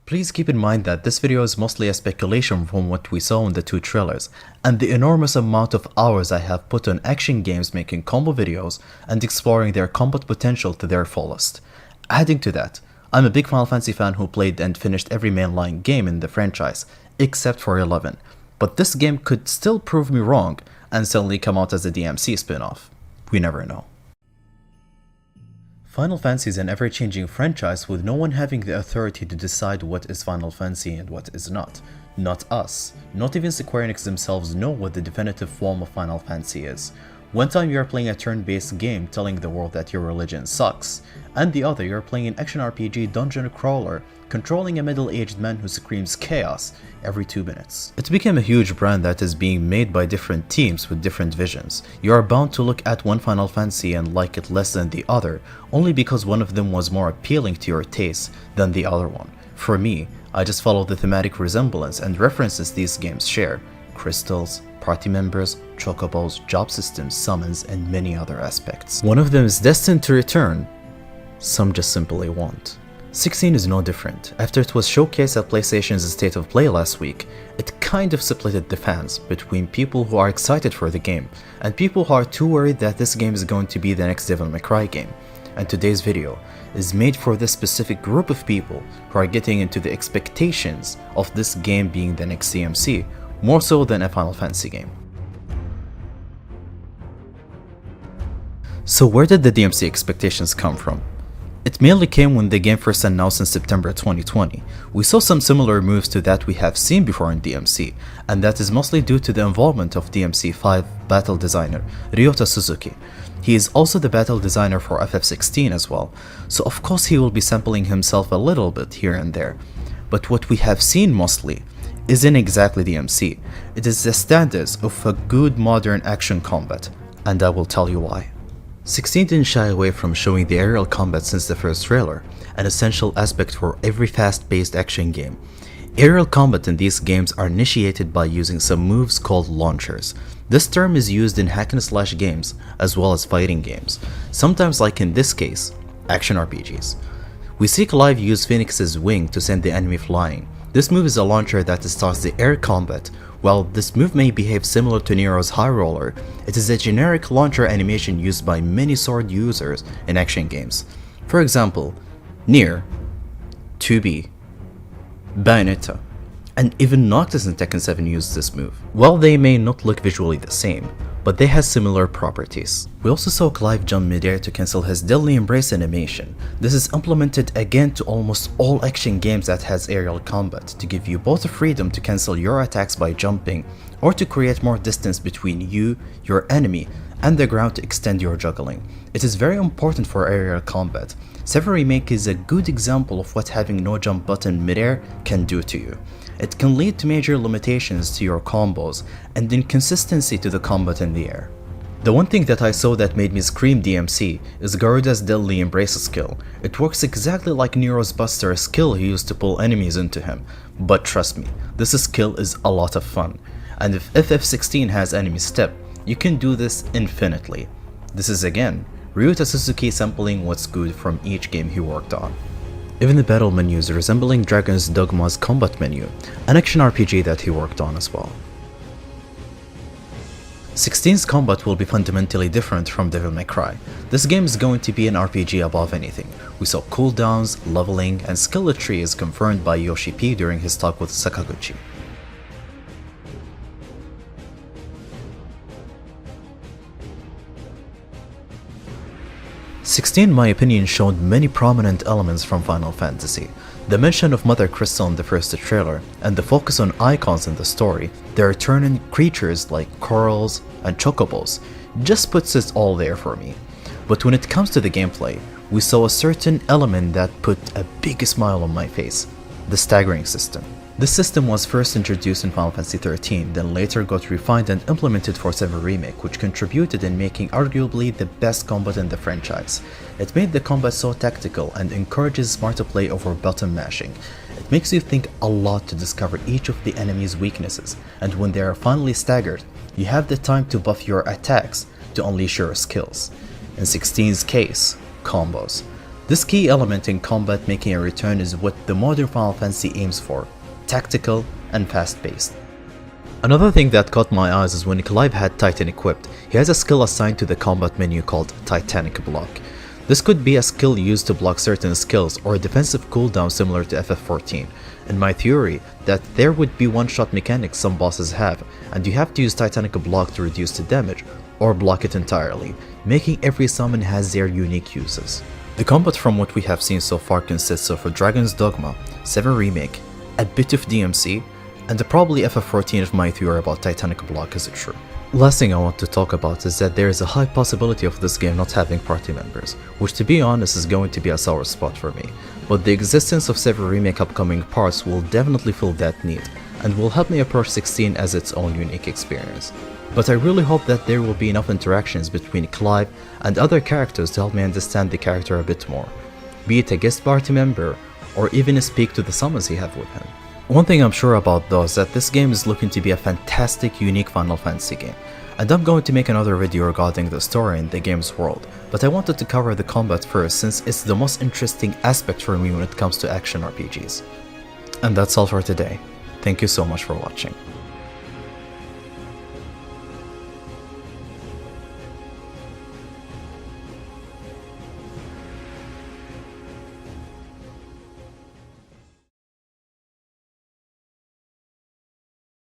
Please keep in mind that this video is mostly a speculation from what we saw in the two trailers, and the enormous amount of hours I have put on action games making combo videos and exploring their combat potential to their fullest. Adding to that, I'm a big Final Fantasy fan who played and finished every mainline game in the franchise, except for 11, but this game could still prove me wrong and suddenly come out as a DMC spin-off. We never know. Final Fantasy is an ever-changing franchise with no one having the authority to decide what is Final Fantasy and what is not. Not us. Not even Square Enix themselves know what the definitive form of Final Fantasy is. One time you are playing a turn-based game telling the world that your religion sucks, and the other you're playing an action RPG dungeon crawler controlling a middle-aged man who screams chaos every 2 minutes. It became a huge brand that is being made by different teams with different visions. You are bound to look at one Final Fantasy and like it less than the other, only because one of them was more appealing to your taste than the other one. For me, I just follow the thematic resemblance and references these games share: crystals, party members, chocobos, job systems, summons, and many other aspects. One of them is destined to return, some just simply won't. 16 is no different. After it was showcased at PlayStation's State of Play last week, it kind of splitted the fans between people who are excited for the game and people who are too worried that this game is going to be the next Devil May Cry game. And today's video is made for this specific group of people who are getting into the expectations of this game being the next DMC, more so than a Final Fantasy game. So where did the DMC expectations come from? It mainly came when the game first announced in September 2020. We saw some similar moves to that we have seen before in DMC, and that is mostly due to the involvement of DMC5 battle designer Ryota Suzuki. He is also the battle designer for FF16 as well, so of course he will be sampling himself a little bit here and there. But what we have seen mostly isn't exactly DMC, it is the standards of a good modern action combat, and I will tell you why. 16 didn't shy away from showing the aerial combat since the first trailer, an essential aspect for every fast-paced action game. Aerial combat in these games are initiated by using some moves called launchers. This term is used in hack and slash games as well as fighting games, sometimes like in this case, action RPGs. We see Clive use Phoenix's wing to send the enemy flying. This move is a launcher that starts the air combat. While this move may behave similar to Nero's High Roller, it is a generic launcher animation used by many sword users in action games. For example, Nier, 2B, Bayonetta, and even Noctis in Tekken 7 use this move. While they may not look visually the same, but they have similar properties. We also saw Clive jump midair to cancel his Deadly Embrace animation. This is implemented again to almost all action games that has aerial combat, to give you both the freedom to cancel your attacks by jumping, or to create more distance between you, your enemy, and the ground to extend your juggling. It is very important for aerial combat. 7 Remake is a good example of what having no jump button midair can do to you. It can lead to major limitations to your combos and inconsistency to the combat in the air. The one thing that I saw that made me scream DMC is Garuda's Deadly Embrace skill. It works exactly like Nero's Buster skill he used to pull enemies into him, but trust me, this skill is a lot of fun, and if FF16 has enemy step, you can do this infinitely. This is again, Ryota Suzuki sampling what's good from each game he worked on. Even the battle menus resembling Dragon's Dogma's combat menu, an action RPG that he worked on as well. 16's combat will be fundamentally different from Devil May Cry. This game is going to be an RPG above anything. We saw cooldowns, leveling, and skill tree is confirmed by Yoshi P during his talk with Sakaguchi. "16, in my opinion, showed many prominent elements from Final Fantasy. The mention of Mother Crystal in the first trailer, and the focus on icons in the story, the return in creatures like corals and chocobos, just puts it all there for me. But when it comes to the gameplay, we saw a certain element that put a big smile on my face: the Staggering System. This system was first introduced in Final Fantasy XIII, then later got refined and implemented for 7 Remake, which contributed in making arguably the best combat in the franchise. It made the combat so tactical and encourages smarter play over button mashing. It makes you think a lot to discover each of the enemy's weaknesses, and when they are finally staggered, you have the time to buff your attacks to unleash your skills. In 16's case, combos. This key element in combat making a return is what the modern Final Fantasy aims for: tactical and fast-paced. Another thing that caught my eyes is when Clive had Titan equipped, he has a skill assigned to the combat menu called Titanic Block. This could be a skill used to block certain skills or a defensive cooldown similar to FF14. In my theory, that there would be one-shot mechanics some bosses have, and you have to use Titanic Block to reduce the damage, or block it entirely, making every summon has their unique uses. The combat from what we have seen so far consists of a Dragon's Dogma, 7 Remake, a bit of DMC, and probably FF14 if my theory about Titanic Block is true. Last thing I want to talk about is that there is a high possibility of this game not having party members, which to be honest is going to be a sour spot for me, but the existence of several remake upcoming parts will definitely fill that need, and will help me approach 16 as its own unique experience. But I really hope that there will be enough interactions between Clive and other characters to help me understand the character a bit more, be it a guest party member, or even speak to the summons he have with him. One thing I'm sure about though is that this game is looking to be a fantastic, unique Final Fantasy game, and I'm going to make another video regarding the story and the game's world, but I wanted to cover the combat first since it's the most interesting aspect for me when it comes to action RPGs. And that's all for today. Thank you so much for watching.